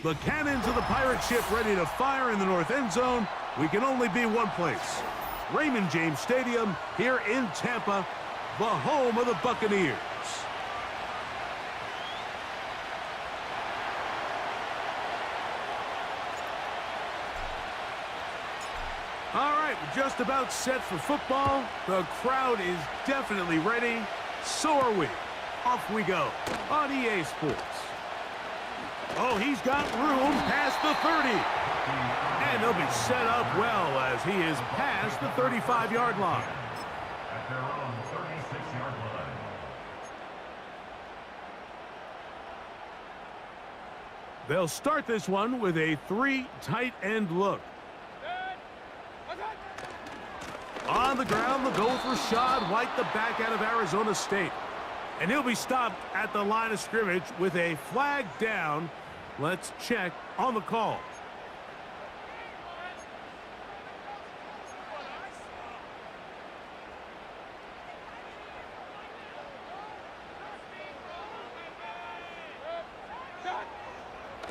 The cannons of the pirate ship ready to fire in the north end zone. We can only be one place. Raymond James Stadium here in Tampa, the home of the Buccaneers. All right, we're just about set for football. The crowd is definitely ready. So are we. Off we go on EA Sports. Oh, he's got room past the 30. And he'll be set up well as he is past the 35-yard line. At their own 36-yard line. They'll start this one with a 3 tight end look. On the ground, they'll go with Rashad White, the back out of Arizona State. And he'll be stopped at the line of scrimmage with a flag down. Let's check on the call.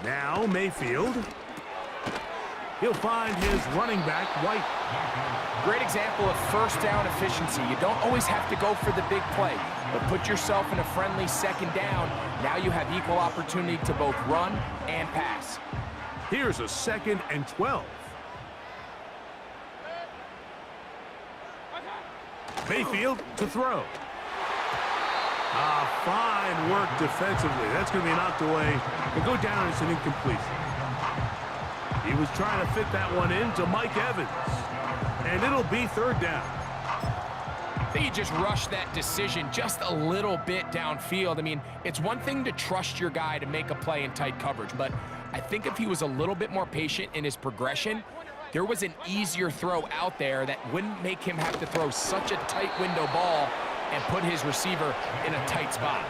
Now Mayfield. He'll find his running back, White. Great example of first down efficiency. You don't always have to go for the big play, but put yourself in a friendly second down. Now you have equal opportunity to both run and pass. Here's a 2nd and 12. Mayfield to throw. Fine work defensively. That's going to be knocked away and go down as an incompletion. He was trying to fit that one in to Mike Evans. And it'll be 3rd down. I think he just rushed that decision just a little bit downfield. I mean, it's one thing to trust your guy to make a play in tight coverage, but I think if he was a little bit more patient in his progression, there was an easier throw out there that wouldn't make him have to throw such a tight window ball and put his receiver in a tight spot.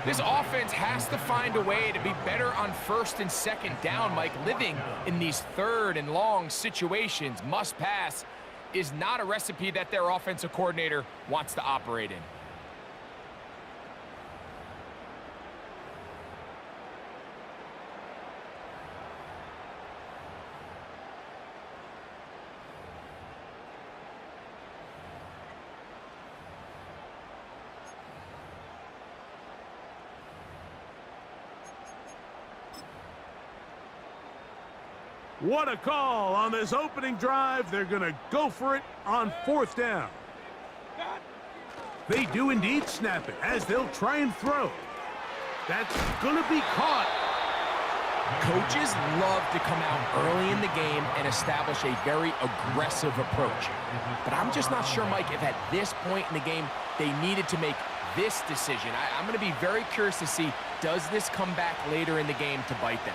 This offense has to find a way to be better on 1st and 2nd down, Mike. Living in these 3rd and long situations, must pass, is not a recipe that their offensive coordinator wants to operate in. What a call on this opening drive. They're going to go for it on 4th down. They do indeed snap it as they'll try and throw. That's going to be caught. Coaches love to come out early in the game and establish a very aggressive approach. But I'm just not sure, Mike, if at this point in the game they needed to make this decision. I'm going to be very curious to see, does this come back later in the game to bite them?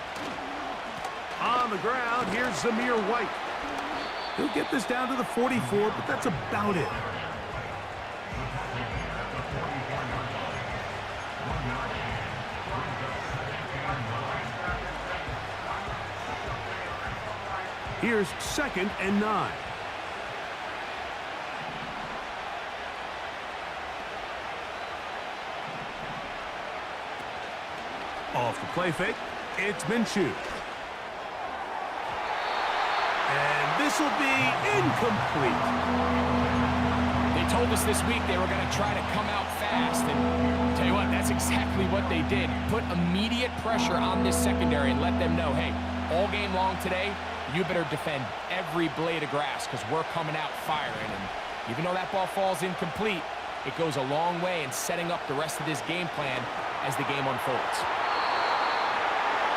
On the ground, here's Zamir White. He'll get this down to the 44, but that's about it. Here's 2nd and 9. Off the play fake, it's Minshew. And this will be incomplete. They told us this week they were going to try to come out fast, and tell you what, that's exactly what they did. Put immediate pressure on this secondary and let them know, hey, all game long today, you better defend every blade of grass because we're coming out firing. And even though that ball falls incomplete, it goes a long way in setting up the rest of this game plan as the game unfolds.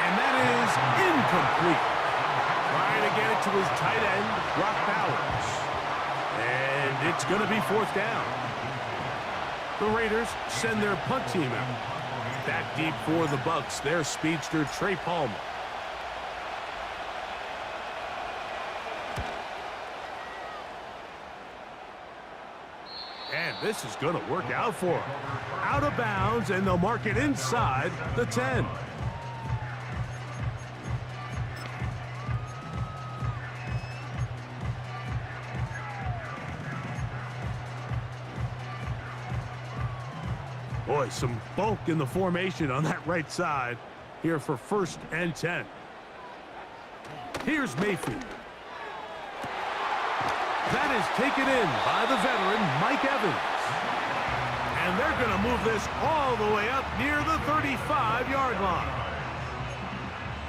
And that is incomplete. Trying to get it to his tight end, Brock Bowers. And it's going to be 4th down. The Raiders send their punt team out. Back deep for the Bucs, their speedster, Trey Palmer. And this is going to work out for him. Out of bounds, and they'll mark it inside the 10. Boy, some bulk in the formation on that right side. here for 1st and 10. Here's Mayfield. That is taken in by the veteran, Mike Evans. And they're going to move this all the way up near the 35-yard line.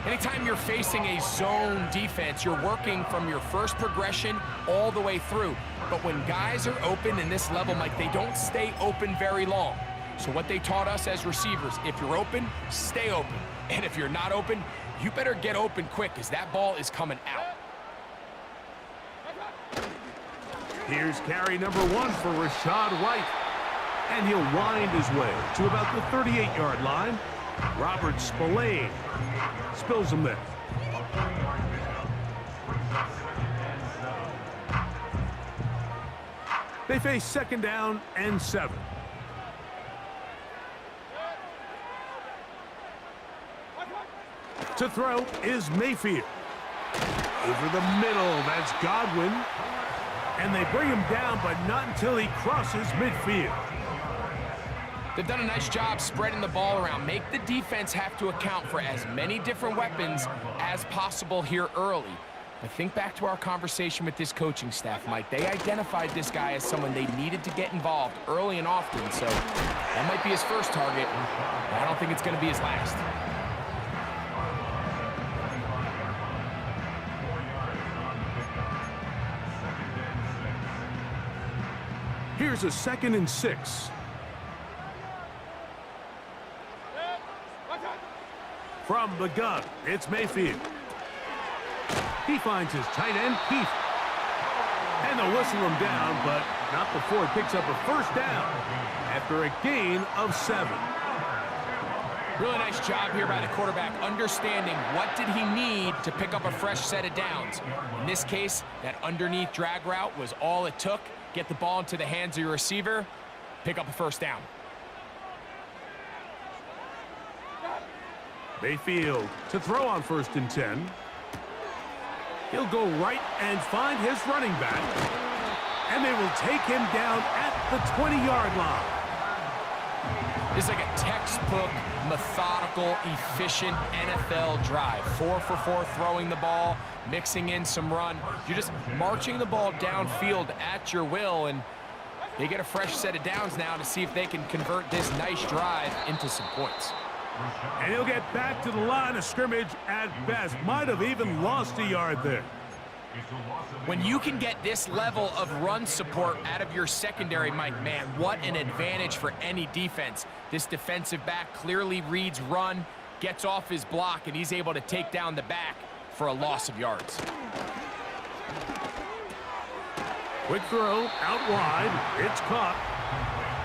Anytime you're facing a zone defense, you're working from your first progression all the way through. But when guys are open in this level, Mike, they don't stay open very long. So what they taught us as receivers, if you're open, stay open. And if you're not open, you better get open quick because that ball is coming out. Here's carry number 1 for Rashad White. And he'll wind his way to about the 38-yard line. Robert Spillane spills him there. They face 2nd down and 7. To throw is Mayfield. Over the middle, that's Godwin. And they bring him down, but not until he crosses midfield. They've done a nice job spreading the ball around. Make the defense have to account for as many different weapons as possible here early. But think back to our conversation with this coaching staff, Mike. They identified this guy as someone they needed to get involved early and often. So that might be his first target. But I don't think it's going to be his last. Here's a 2nd and 6. From the gun, it's Mayfield. He finds his tight end, Heath. And they'll whistle him down, but not before he picks up a 1st down after a gain of 7. Really nice job here by the quarterback, understanding what did he need to pick up a fresh set of downs. In this case, that underneath drag route was all it took. Get the ball into the hands of your receiver, pick up a 1st down. Mayfield to throw on 1st and 10. He'll go right and find his running back. And they will take him down at the 20-yard line. This is like a textbook, methodical, efficient NFL drive. 4 for 4 throwing the ball, mixing in some run. You're just marching the ball downfield at your will, and they get a fresh set of downs now to see if they can convert this nice drive into some points. And he'll get back to the line of scrimmage at best. Might have even lost a yard there. When you can get this level of run support out of your secondary, Mike, man, what an advantage for any defense. This defensive back clearly reads run, gets off his block, and he's able to take down the back for a loss of yards. Quick throw out wide. It's caught.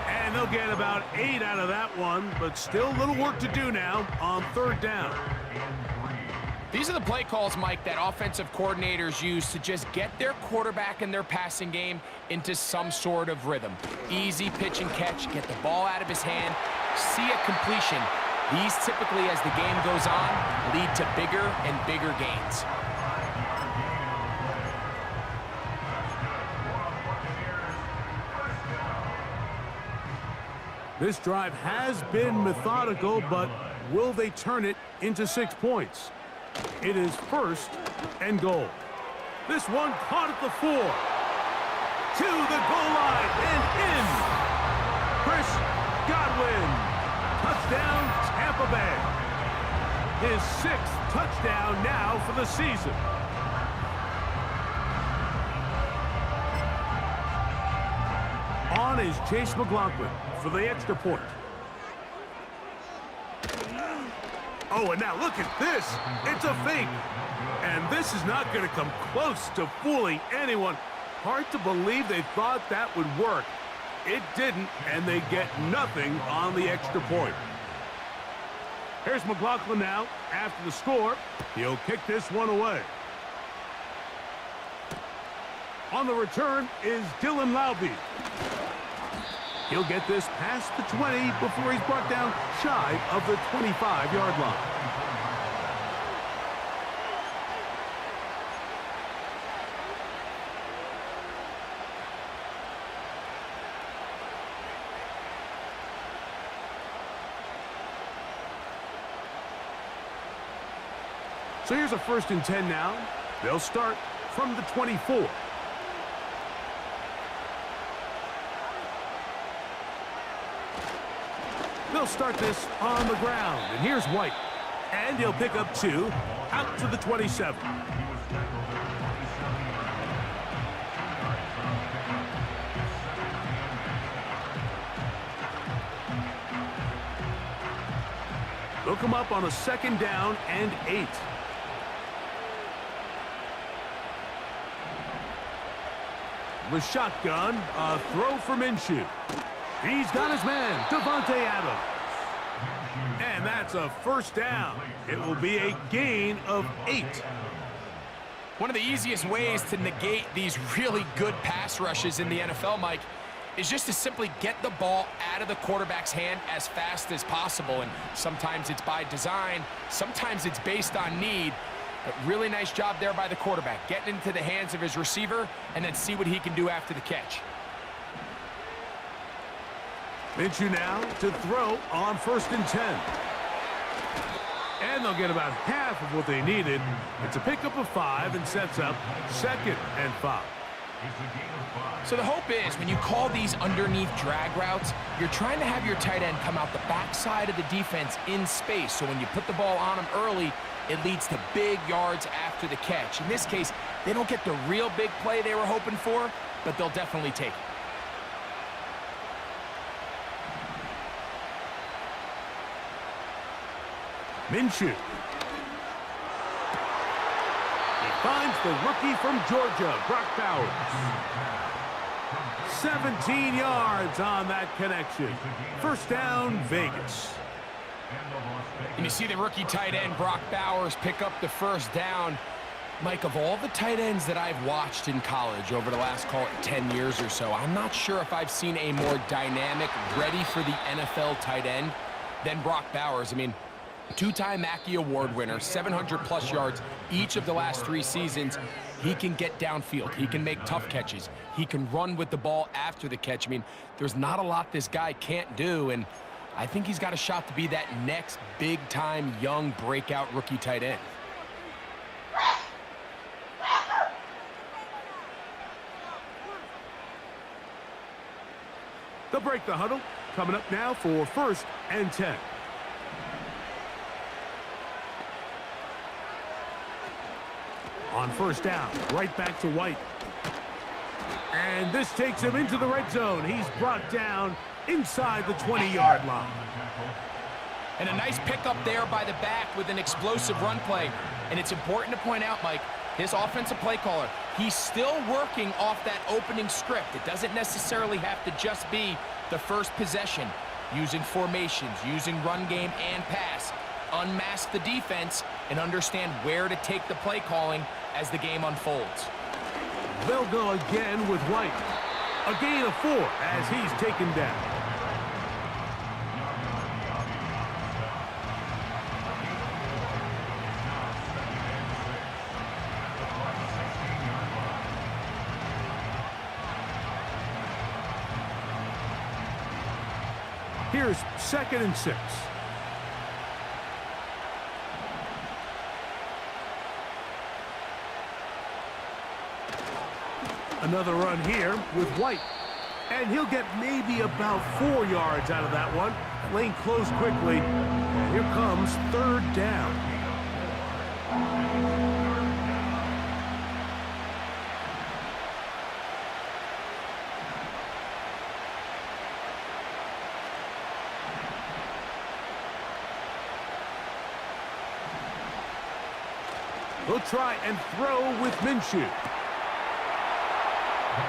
And they'll get about 8 out of that one, but still a little work to do now on 3rd down. These are the play calls, Mike, that offensive coordinators use to just get their quarterback and their passing game into some sort of rhythm. Easy pitch and catch, get the ball out of his hand, see a completion. These typically, as the game goes on, lead to bigger and bigger gains. This drive has been methodical, but will they turn it into 6 points? It is 1st and goal. This one caught at the 4. To the goal line and in. Chris Godwin. Touchdown, Tampa Bay. His 6th touchdown now for the season. On is Chase McLaughlin for the extra point. Oh, and now look at this. It's a fake. And this is not going to come close to fooling anyone. Hard to believe they thought that would work. It didn't, and they get nothing on the extra point. Here's McLaughlin now after the score. He'll kick this one away. On the return is Dylan Laube. He'll get this past the 20 before he's brought down shy of the 25-yard line. So here's a 1st and 10 now. They'll start from the 24. They'll start this on the ground. And here's White. And he'll pick up 2 out to the 27. They'll come up on a 2nd down and 8. The shotgun, a throw for Minshew. He's got his man, Devontae Adams. And that's a 1st down. It will be a gain of 8. One of the easiest ways to negate these really good pass rushes in the NFL, Mike, is just to simply get the ball out of the quarterback's hand as fast as possible. And sometimes it's by design, sometimes it's based on need. But really nice job there by the quarterback, getting into the hands of his receiver and then see what he can do after the catch. Minshew now to throw on 1st and 10. And they'll get about half of what they needed. It's a pickup of 5 and sets up 2nd and 5. So the hope is when you call these underneath drag routes, you're trying to have your tight end come out the backside of the defense in space. So when you put the ball on him early, it leads to big yards after the catch. In this case, they don't get the real big play they were hoping for, but they'll definitely take it. Minshew. He finds the rookie from Georgia, Brock Bowers. 17 yards on that connection. 1st down, Vegas. And you see the rookie tight end, Brock Bowers, pick up the 1st down. Mike, of all the tight ends that I've watched in college over the last, call it 10 years or so, I'm not sure if I've seen a more dynamic, ready for the NFL tight end than Brock Bowers. I mean, 2-time Mackey Award winner, 700-plus yards each of the last 3 seasons. He can get downfield. He can make tough catches. He can run with the ball after the catch. I mean, there's not a lot this guy can't do, and I think he's got a shot to be that next big-time young breakout rookie tight end. They'll break the huddle. Coming up now for 1st and 10. On 1st down, right back to White. And this takes him into the red zone. He's brought down inside the 20-yard line. And a nice pickup there by the back with an explosive run play. And it's important to point out, Mike, his offensive play caller, he's still working off that opening script. It doesn't necessarily have to just be the first possession. Using formations, using run game and pass. Unmask the defense and understand where to take the play calling as the game unfolds. They'll go again with White. A gain of 4 as he's taken down. Here's 2nd and 6. Another run here with White. And he'll get maybe about 4 yards out of that one. Lane closed quickly. Here comes 3rd down. He'll try and throw with Minshew.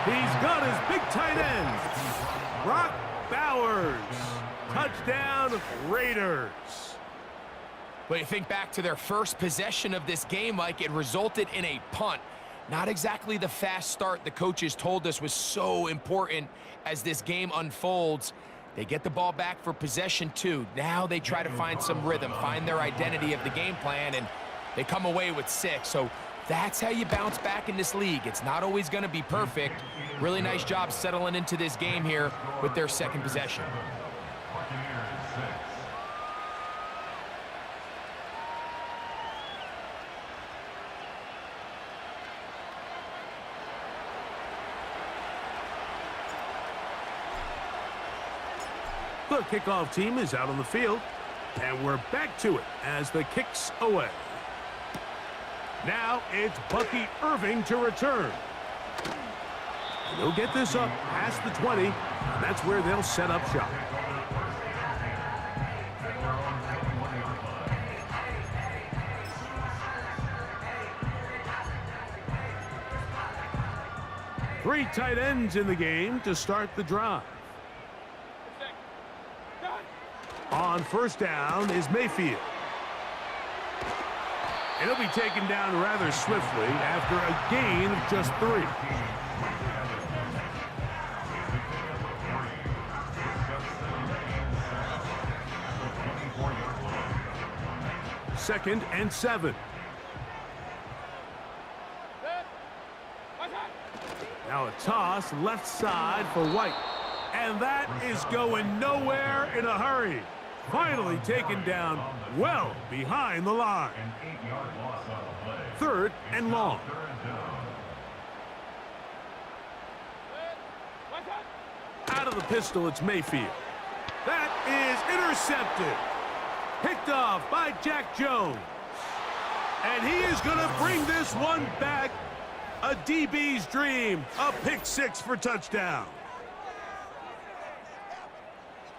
He's got his big tight end, Brock Bowers. Touchdown, Raiders. But you think back to their first possession of this game, Mike, it resulted in a punt. Not exactly the fast start the coaches told us was so important as this game unfolds. They get the ball back for possession 2. Now they try to find some rhythm, find their identity of the game plan, and they come away with 6. So that's how you bounce back in this league. It's not always going to be perfect. Really nice job settling into this game here with their 2nd possession. The kickoff team is out on the field, and we're back to it as the kick's away. Now it's Bucky Irving to return. And he'll get this up past the 20, and that's where they'll set up shop. Three tight ends in the game to start the drive. On first down is Mayfield. And he'll be taken down rather swiftly after a gain of just 3. Second and 7. Now a toss left side for White. And that is going nowhere in a hurry. Finally taken down well behind the line. Third and long. Out of the pistol, it's Mayfield. That is intercepted. Picked off by Jack Jones. And he is going to bring this one back. A DB's dream. A pick 6 for touchdown.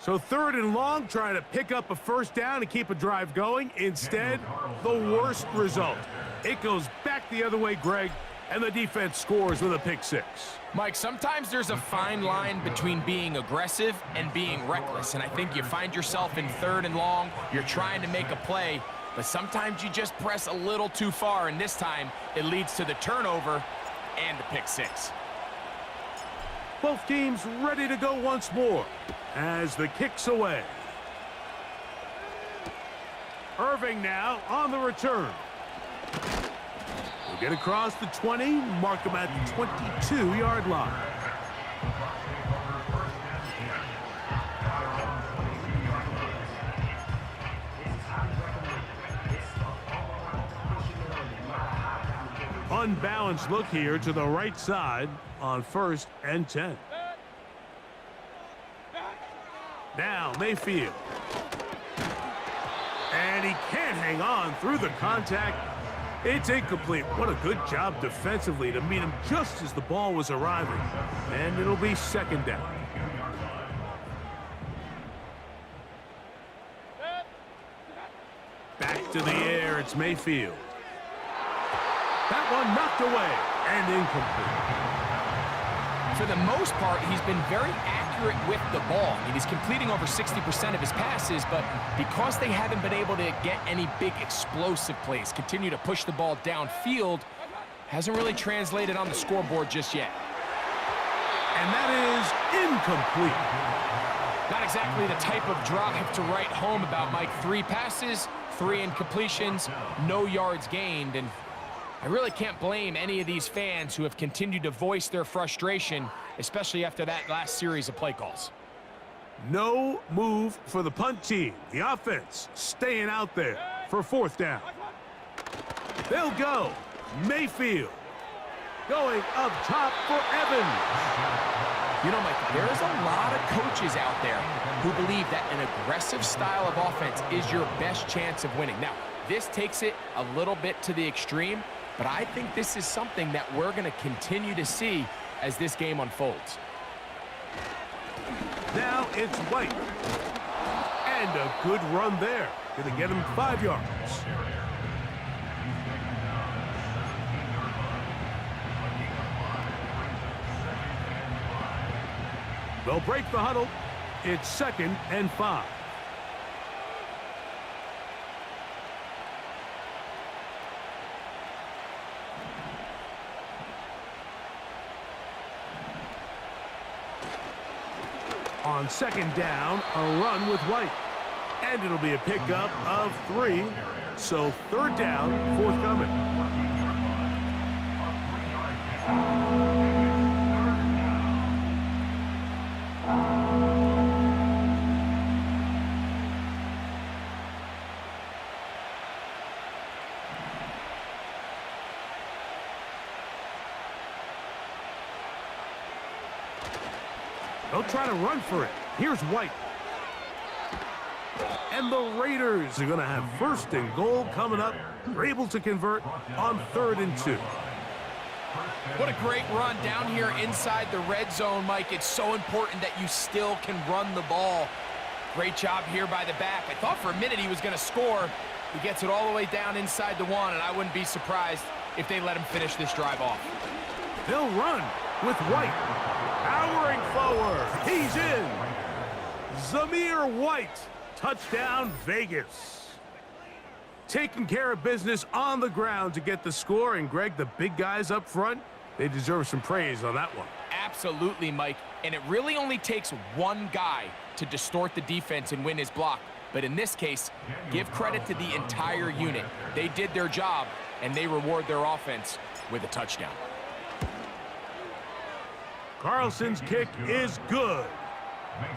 So third and long, trying to pick up a first down and keep a drive going. Instead, the worst result. It goes back the other way, Greg, and the defense scores with a pick 6. Mike, sometimes there's a fine line between being aggressive and being reckless, and I think you find yourself in third and long, you're trying to make a play, but sometimes you just press a little too far, and this time it leads to the turnover and the pick 6. Both teams ready to go once more as the kick's away. Irving now on the return. We'll get across the 20, mark him at the 22-yard line. Unbalanced look here to the right side on first and 10. Now Mayfield. And he can't hang on through the contact. It's incomplete. What a good job defensively to meet him just as the ball was arriving. And it'll be second down. Back to the air, it's Mayfield. That one knocked away and incomplete. For the most part, he's been very accurate with the ball. I mean, he's completing over 60% of his passes, but because they haven't been able to get any big explosive plays, continue to push the ball downfield, hasn't really translated on the scoreboard just yet. And that is incomplete. Not exactly the type of drive to write home about, Mike. 3 passes, 3 incompletions, no yards gained, and I really can't blame any of these fans who have continued to voice their frustration, especially after that last series of play calls. No move for the punt team. The offense staying out there for fourth down. They'll go. Mayfield going up top for Evans. You know, Mike, there's a lot of coaches out there who believe that an aggressive style of offense is your best chance of winning. Now, this takes it a little bit to the extreme, but I think this is something that we're going to continue to see as this game unfolds. Now it's White. And a good run there. Going to get him 5 yards. They'll break the huddle. It's second and 5. On second down, a run with White. And it'll be a pickup of 3. So third down, forthcoming. They'll try to run for it. Here's White. And the Raiders are going to have first and goal coming up. They're able to convert on 3rd and 2. What a great run down here inside the red zone, Mike. It's so important that you still can run the ball. Great job here by the back. I thought for a minute he was going to score. He gets it all the way down inside the 1, and I wouldn't be surprised if they let him finish this drive off. They'll run with White. Powering forward. He's in. Zamir White. Touchdown, Vegas. Taking care of business on the ground to get the score. And, Greg, the big guys up front, they deserve some praise on that one. Absolutely, Mike. And it really only takes one guy to distort the defense and win his block. But in this case, give credit to the entire unit. They did their job, and they reward their offense with a touchdown. Carlson's kick is good.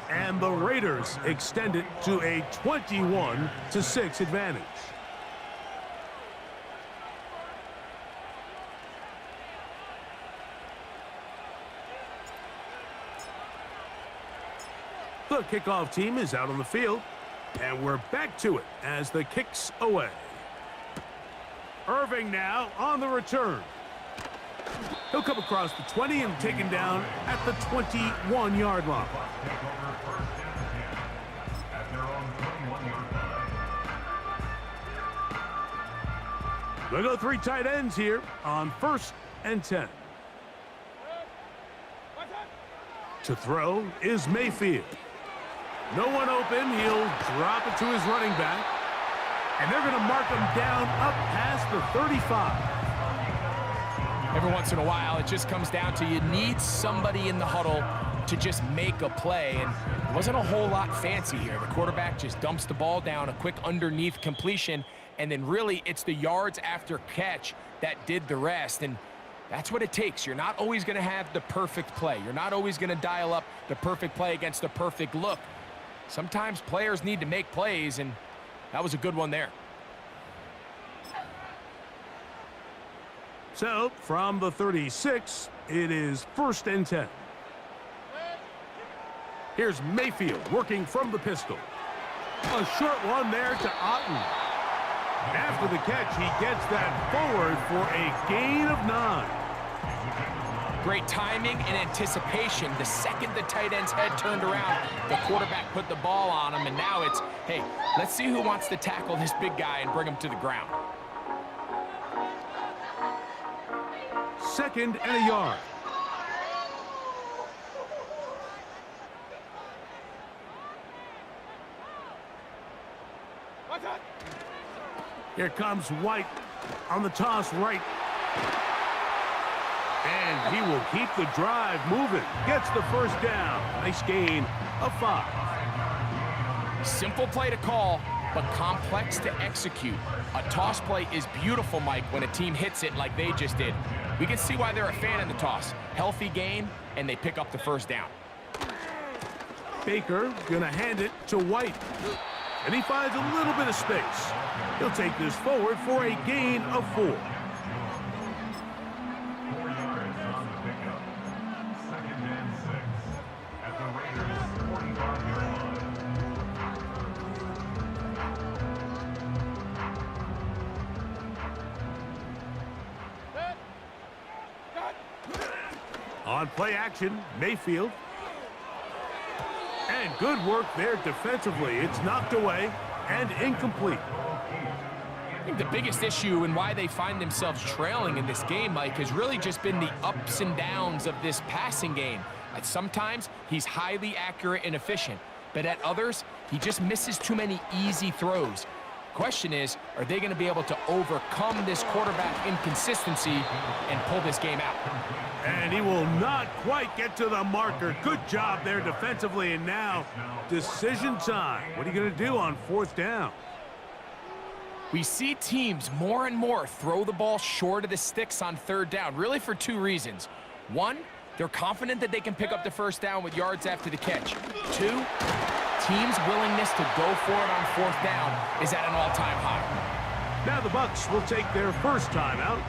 And the Raiders extend it to a 21-6 advantage. The kickoff team is out on the field, and we're back to it as the kick's away. Irving now on the return. He'll come across the 20 and taken down at the 21-yard line. They'll go 3 tight ends here on 1st and 10. To throw is Mayfield. No one open. He'll drop it to his running back. And they're going to mark him down up past the 35. Every once in a while, it just comes down to you need somebody in the huddle to just make a play. And it wasn't a whole lot fancy here. The quarterback just dumps the ball down, a quick underneath completion, and then really it's the yards after catch that did the rest. And that's what it takes. You're not always going to have the perfect play. You're not always going to dial up the perfect play against the perfect look. Sometimes players need to make plays, and that was a good one there. So, from the 36, it is 1st and 10. Here's Mayfield working from the pistol. A short one there to Otten. After the catch, he gets that forward for a gain of 9. Great timing and anticipation. The second the tight end's head turned around, the quarterback put the ball on him, and now it's, hey, let's see who wants to tackle this big guy and bring him to the ground. 2nd and a yard. Here comes White on the toss right. And he will keep the drive moving. Gets the 1st down. Nice gain of 5. Simple play to call, but complex to execute. A toss play is beautiful, Mike, when a team hits it like they just did. We can see why they're a fan of the toss. Healthy gain, and they pick up the 1st down. Baker gonna hand it to White. And he finds a little bit of space. He'll take this forward for a gain of 4. 4 yards on the pickup. 2nd and 6 at the Raiders' 45-yard line. On play action, Mayfield. And good work there defensively. It's knocked away and incomplete. I think the biggest issue and why they find themselves trailing in this game, Mike, has really just been the ups and downs of this passing game. Sometimes he's highly accurate and efficient, but at others, he just misses too many easy throws. Question is, are they going to be able to overcome this quarterback inconsistency and pull this game out? And he will not quite get to the marker. Good job there defensively, and now decision time. What are you going to do on 4th down? We see teams more and more throw the ball short of the sticks on 3rd down, really for 2 reasons. 1, they're confident that they can pick up the 1st down with yards after the catch. 2, teams' willingness to go for it on 4th down is at an all-time high. Now the Bucs will take their first timeout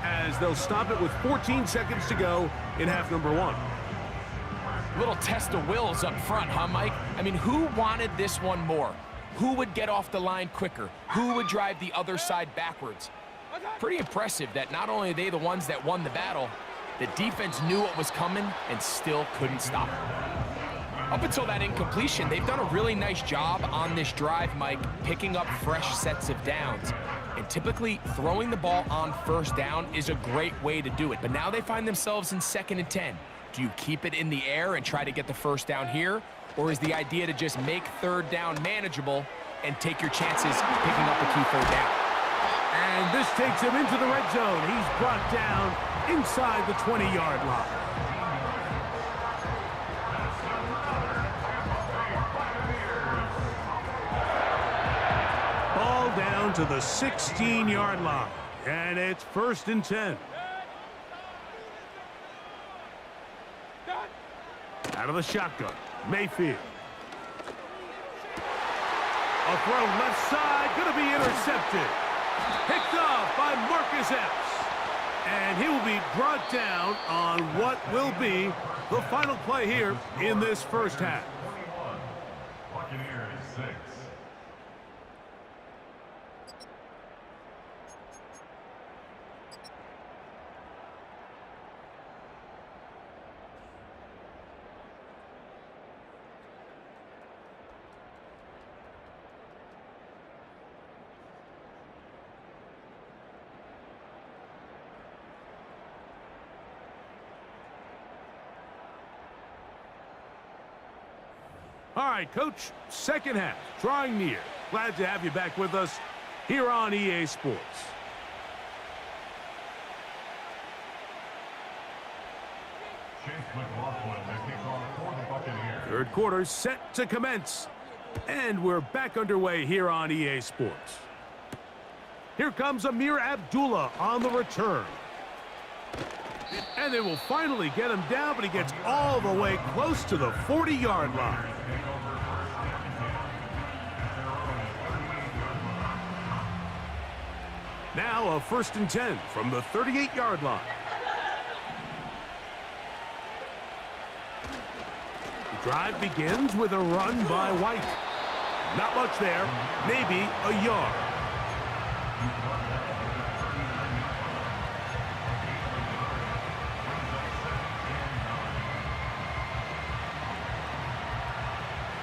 as they'll stop it with 14 seconds to go in half number 1. Little test of wills up front, huh, Mike? I mean, who wanted this one more? Who would get off the line quicker? Who would drive the other side backwards? Pretty impressive that not only are they the ones that won the battle, the defense knew what was coming and still couldn't stop it. Up until that incompletion, they've done a really nice job on this drive, Mike, picking up fresh sets of downs. And typically, throwing the ball on first down is a great way to do it. But now they find themselves in 2nd and 10. Do you keep it in the air and try to get the first down here? Or is the idea to just make 3rd down manageable and take your chances picking up a key 3rd down? And this takes him into the red zone. He's brought down inside the 20-yard line. Ball down to the 16-yard line. And it's 1st and 10. Out of the shotgun, Mayfield. A throw left side, going to be intercepted. Picked off by Marcus Epps. And he will be brought down on what will be the final play here in this first half. 21, Buccaneers 6. All right, Coach, second half, drawing near. Glad to have you back with us here on EA Sports. Chase McLaughlin, the kickoff for the Buccaneers. Third quarter set to commence. And we're back underway here on EA Sports. Here comes Amir Abdullah on the return. And they will finally get him down, but he gets all the way close to the 40-yard line. Now a 1st and 10 from the 38-yard line. The drive begins with a run by White. Not much there, maybe a yard.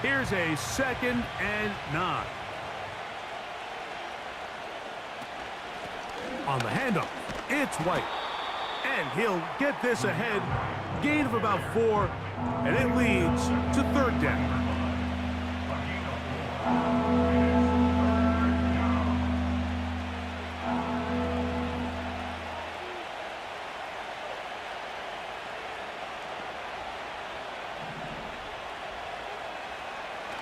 Here's a 2nd and 9. On the handoff, it's White. And he'll get this ahead. Gain of about 4, and it leads to 3rd down.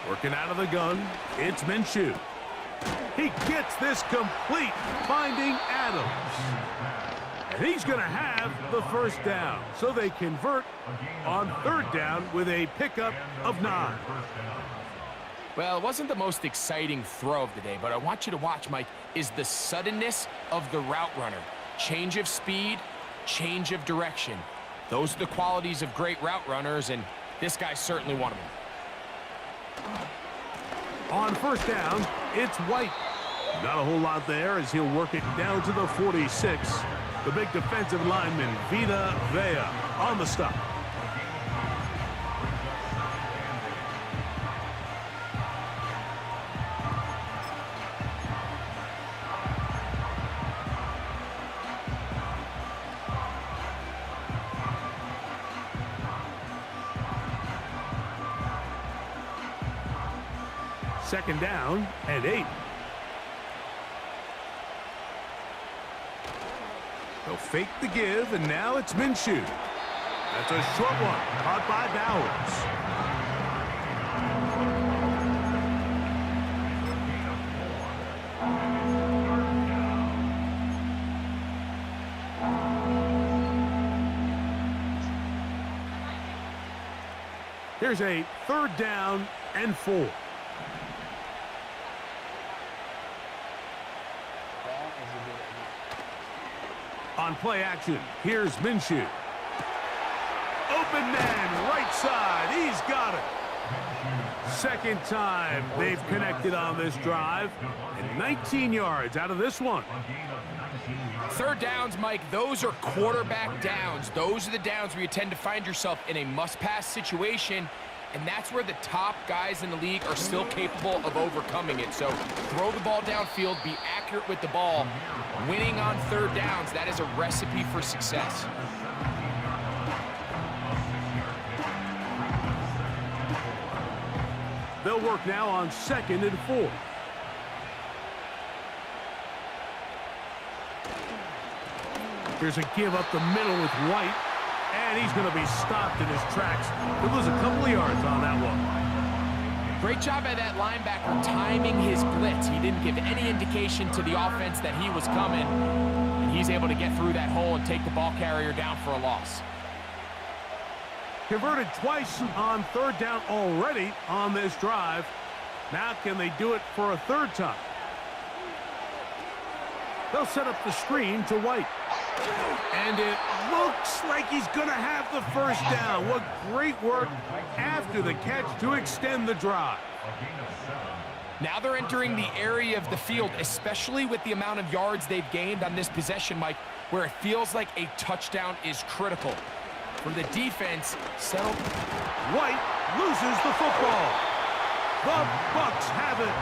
Working out of the gun, it's Minshew. He gets this complete, finding Adams. And he's going to have the 1st down. So they convert on 3rd down with a pickup of 9. Well, it wasn't the most exciting throw of the day, but I want you to watch, Mike, is the suddenness of the route runner. Change of speed, change of direction. Those are the qualities of great route runners, and this guy's certainly one of them. On 1st down, it's White. Not a whole lot there as he'll work it down to the 46. The big defensive lineman, Vita Vea, on the stop. Second down and 8. They'll fake the give, and now it's Minshew. That's a short one, caught by Bowers. Here's a 3rd down and 4. On play action, here's Minshew. Open man, right side, he's got it. Second time they've connected on this drive, and 19 yards out of this one. Third downs, Mike, those are quarterback downs. Those are the downs where you tend to find yourself in a must-pass situation, and that's where the top guys in the league are still capable of overcoming it. So throw the ball downfield, be accurate with the ball. Winning on third downs, that is a recipe for success. They'll work now on 2nd and 4. Here's a give up the middle with White, and he's going to be stopped in his tracks. He'll lose a couple of yards on that one. Great job by that linebacker timing his blitz. He didn't give any indication to the offense that he was coming, and he's able to get through that hole and take the ball carrier down for a loss. Converted twice on third down already on this drive. Now can they do it for a third time? They'll set up the screen to White. And it looks like he's going to have the first down. What great work after the catch to extend the drive. Now they're entering the area of the field, especially with the amount of yards they've gained on this possession, Mike, where it feels like a touchdown is critical. From the defense, settle. White loses the football. The Bucs have it.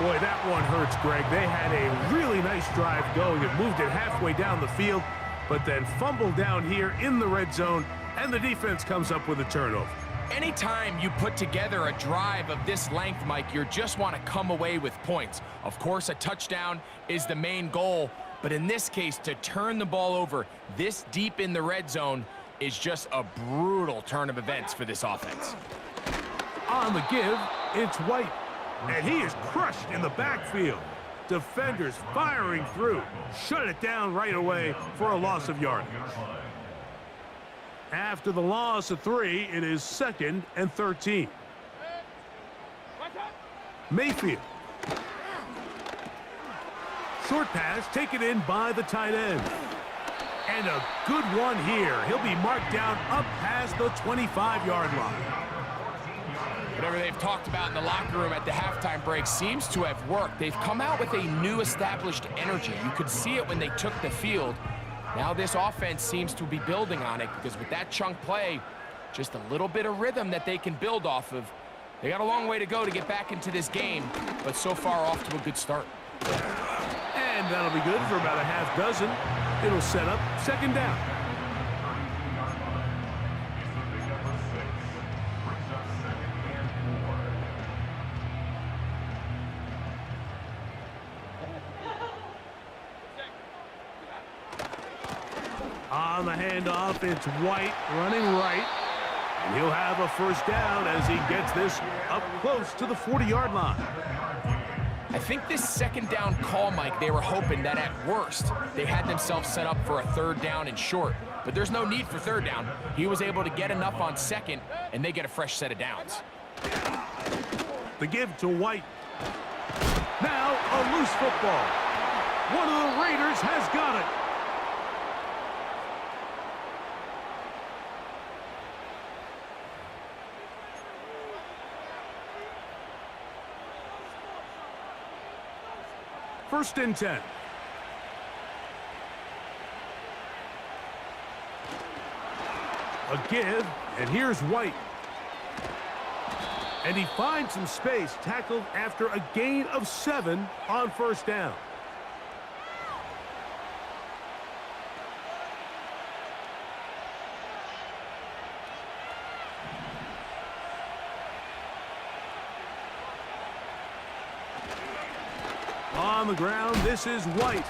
Boy, that one hurts, Greg. They had a really nice drive going. It moved it halfway down the field, but then fumbled down here in the red zone, and the defense comes up with a turnover. Anytime you put together a drive of this length, Mike, you just want to come away with points. Of course, a touchdown is the main goal, but in this case, to turn the ball over this deep in the red zone is just a brutal turn of events for this offense. On the give, it's White, and he is crushed in the backfield. Defenders firing through. Shut it down right away for a loss of yardage. After the loss of 3, it is 2nd and 13. Mayfield. Short pass taken in by the tight end. And a good one here. He'll be marked down up past the 25-yard line. Whatever they've talked about in the locker room at the halftime break seems to have worked. They've come out with a new established energy. You could see it when they took the field. Now this offense seems to be building on it because with that chunk play, just a little bit of rhythm that they can build off of. They got a long way to go to get back into this game, but so far off to a good start. And that'll be good for about a half dozen. It'll set up 2nd down. On the handoff, it's White running right. And he'll have a first down as he gets this up close to the 40-yard line. I think this 2nd down call, Mike, they were hoping that at worst, they had themselves set up for a 3rd down and short. But there's no need for 3rd down. He was able to get enough on 2nd, and they get a fresh set of downs. The give to White. Now a loose football. One of the Raiders has got it. First and 10. A give, and here's White. And he finds some space, tackled after a gain of 7 on first down. On the ground, this is White.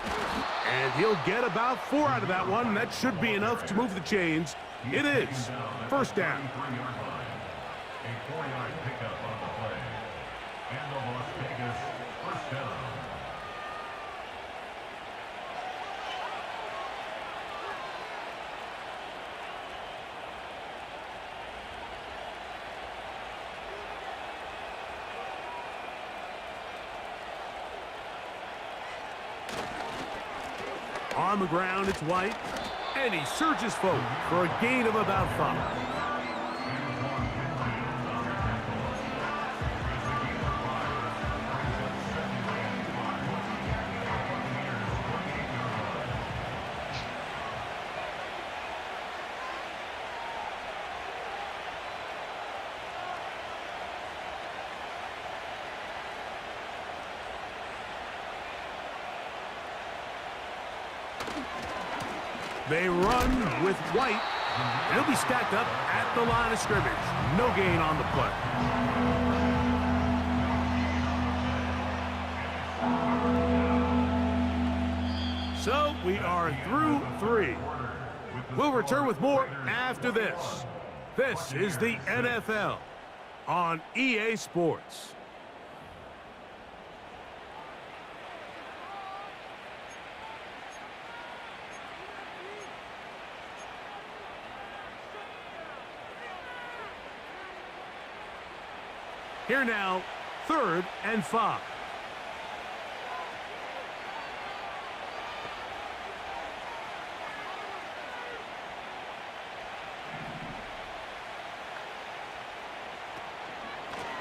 And he'll get about 4 out of that one. That should be enough to move the chains. It is. First down. A 4-yard pickup on the play. And the Las Vegas first down. On the ground, it's White. And he surges forward for a gain of about 5. They run with White. And he'll be stacked up at the line of scrimmage. No gain on the play. So we are through 3. We'll return with more after this. This is the NFL on EA Sports. Here now, 3rd and 5.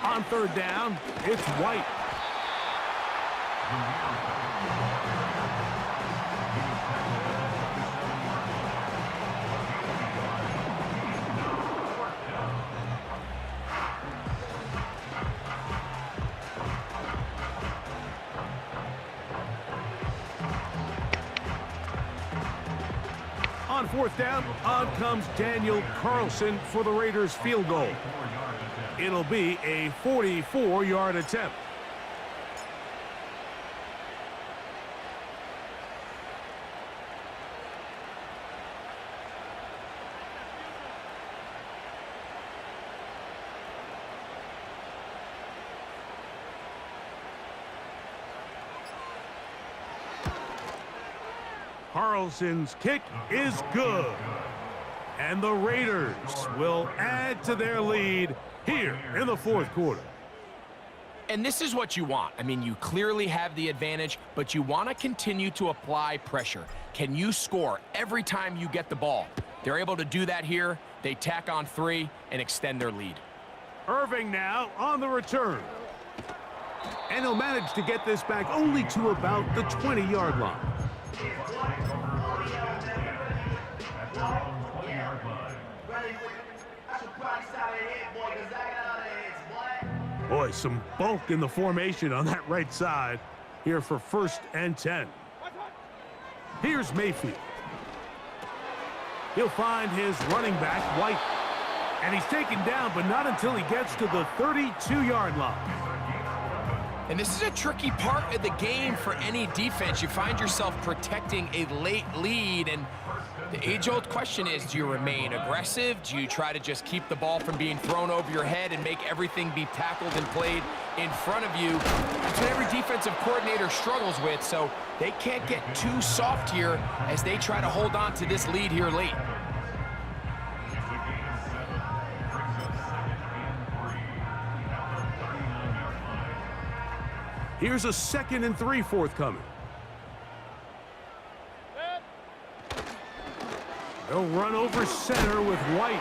On 3rd down, it's White. On 4th down, on comes Daniel Carlson for the Raiders field goal. It'll be a 44-yard attempt. Carlson's kick is good. And the Raiders will add to their lead here in the 4th quarter. And this is what you want. I mean, you clearly have the advantage, but you want to continue to apply pressure. Can you score every time you get the ball? They're able to do that here. They tack on 3 and extend their lead. Irving now on the return. And he'll manage to get this back only to about the 20-yard line. Boy, some bulk in the formation on that right side here for 1st and 10. Here's Mayfield. He'll find his running back, White. And he's taken down, but not until he gets to the 32-yard line. And this is a tricky part of the game for any defense. You find yourself protecting a late lead, and the age-old question is, do you remain aggressive? Do you try to just keep the ball from being thrown over your head and make everything be tackled and played in front of you? That's what every defensive coordinator struggles with, so they can't get too soft here as they try to hold on to this lead here late. Here's a 2nd and 3 forthcoming. They'll run over center with White.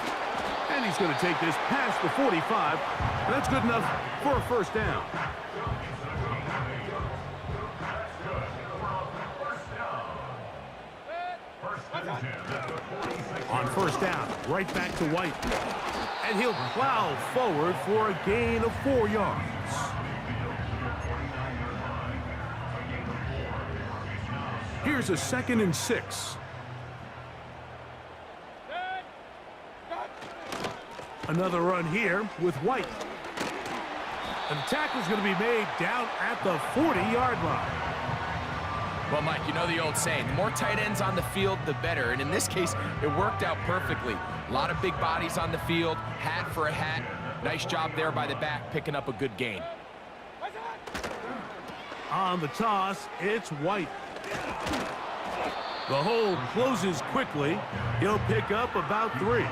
And he's going to take this past the 45. And that's good enough for a 1st down. On 1st down, right back to White. And he'll plow forward for a gain of 4 yards. Here's a 2nd and 6. Another run here with White. And the tackle's going to be made down at the 40-yard line. Well, Mike, you know the old saying, the more tight ends on the field, the better. And in this case, it worked out perfectly. A lot of big bodies on the field, hat for a hat. Nice job there by the back, picking up a good gain. On the toss, it's White. The hole closes quickly. He'll pick up about 3.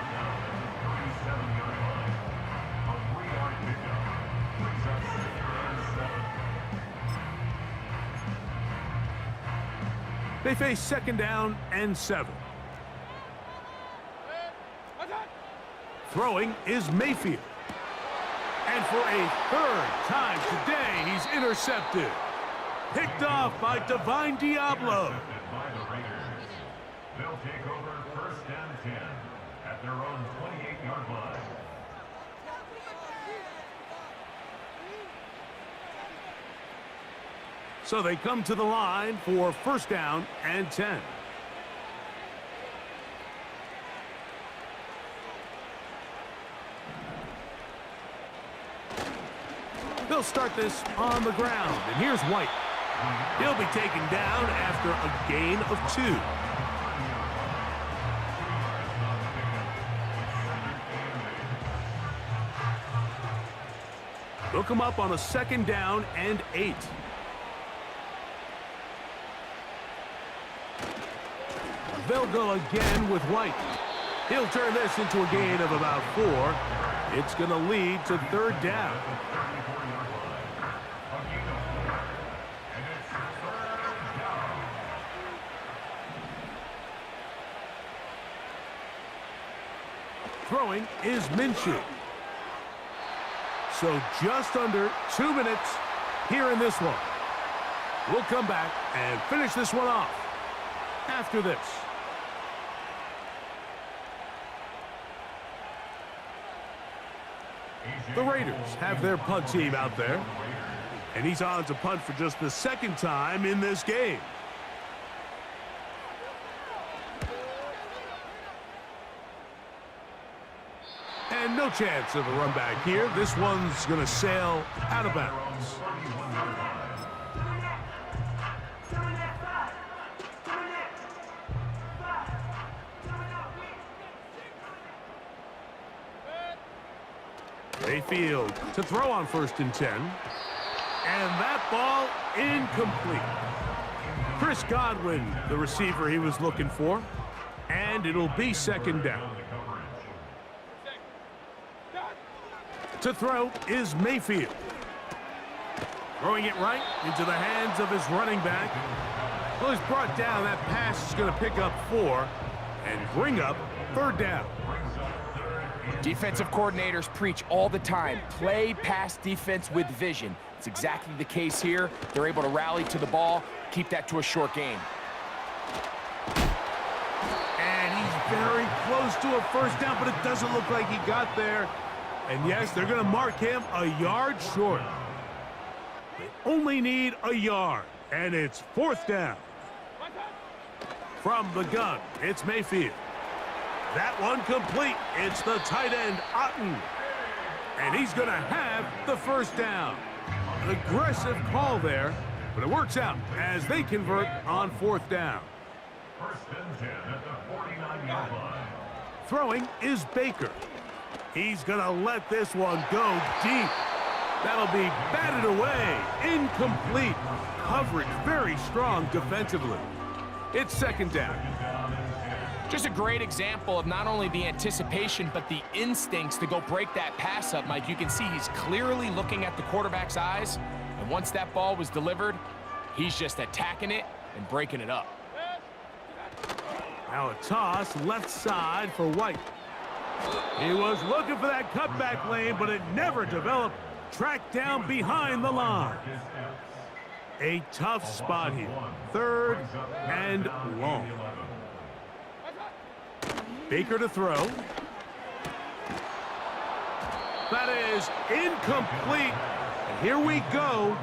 They face 2nd down and 7. Throwing is Mayfield. And for a 3rd time today, he's intercepted. Picked off by Divine Diablo. They'll take over 1st and 10 at their own 28-yard line. So they come to the line for 1st down and 10. They'll start this on the ground, and here's White. He'll be taken down after a gain of 2. They'll come up on a 2nd down and 8. They'll go again with White. He'll turn this into a gain of about 4. It's going to lead to 3rd down. Throwing is Minshew. So just under 2 minutes here in this one. We'll come back and finish this one off after this. The Raiders have their punt team out there. And he's on to punt for just the 2nd time in this game. And no chance of a run back here. This one's going to sail out of bounds. Mayfield to throw on 1st and 10. And that ball incomplete. Chris Godwin, the receiver he was looking for. And it'll be 2nd down. To throw is Mayfield. Throwing it right into the hands of his running back. Well, he's brought down. That pass is going to pick up 4 and bring up 3rd down. Defensive coordinators preach all the time, play pass defense with vision. It's exactly the case here. They're able to rally to the ball, keep that to a short game. And he's very close to a 1st down, but it doesn't look like he got there. And yes, they're going to mark him a yard short. They only need a yard, and it's 4th down. From the gun, it's Mayfield. That one complete. It's the tight end, Otten. And he's going to have the 1st down. An aggressive call there, but it works out as they convert on 4th down. 1st and 10 at the 49-yard line. Throwing is Baker. He's going to let this one go deep. That'll be batted away. Incomplete. Coverage very strong defensively. It's 2nd down. Just a great example of not only the anticipation, but the instincts to go break that pass up, Mike. You can see he's clearly looking at the quarterback's eyes. And once that ball was delivered, he's just attacking it and breaking it up. Now a toss left side for White. He was looking for that cutback lane, but it never developed. Tracked down behind the line. A tough spot here. 3rd and long. Baker to throw. That is incomplete. And here we go.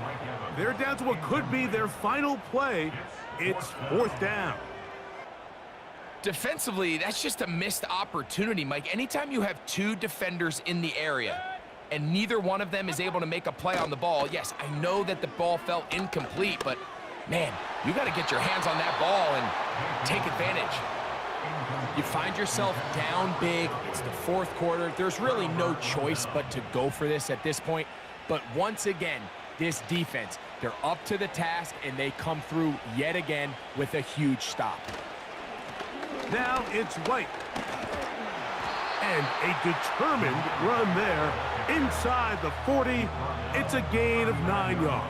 They're down to what could be their final play. It's 4th down. Defensively, that's just a missed opportunity, Mike. Anytime you have 2 defenders in the area and neither one of them is able to make a play on the ball, yes, I know that the ball felt incomplete, but, man, you got to get your hands on that ball and take advantage. You find yourself down big. It's the 4th quarter. There's really no choice but to go for this at this point. But once again, this defense, they're up to the task, and they come through yet again with a huge stop. Now it's White. And a determined run there inside the 40. It's a gain of 9 yards.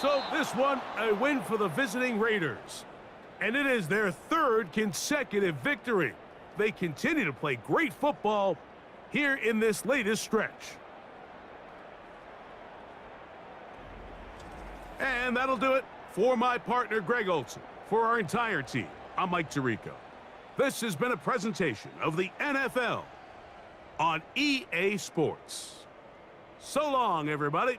So this one, a win for the visiting Raiders. And it is their 3rd consecutive victory. They continue to play great football here in this latest stretch. And that'll do it for my partner, Greg Olson. For our entire team, I'm Mike Tirico. This has been a presentation of the NFL on EA Sports. So long, everybody.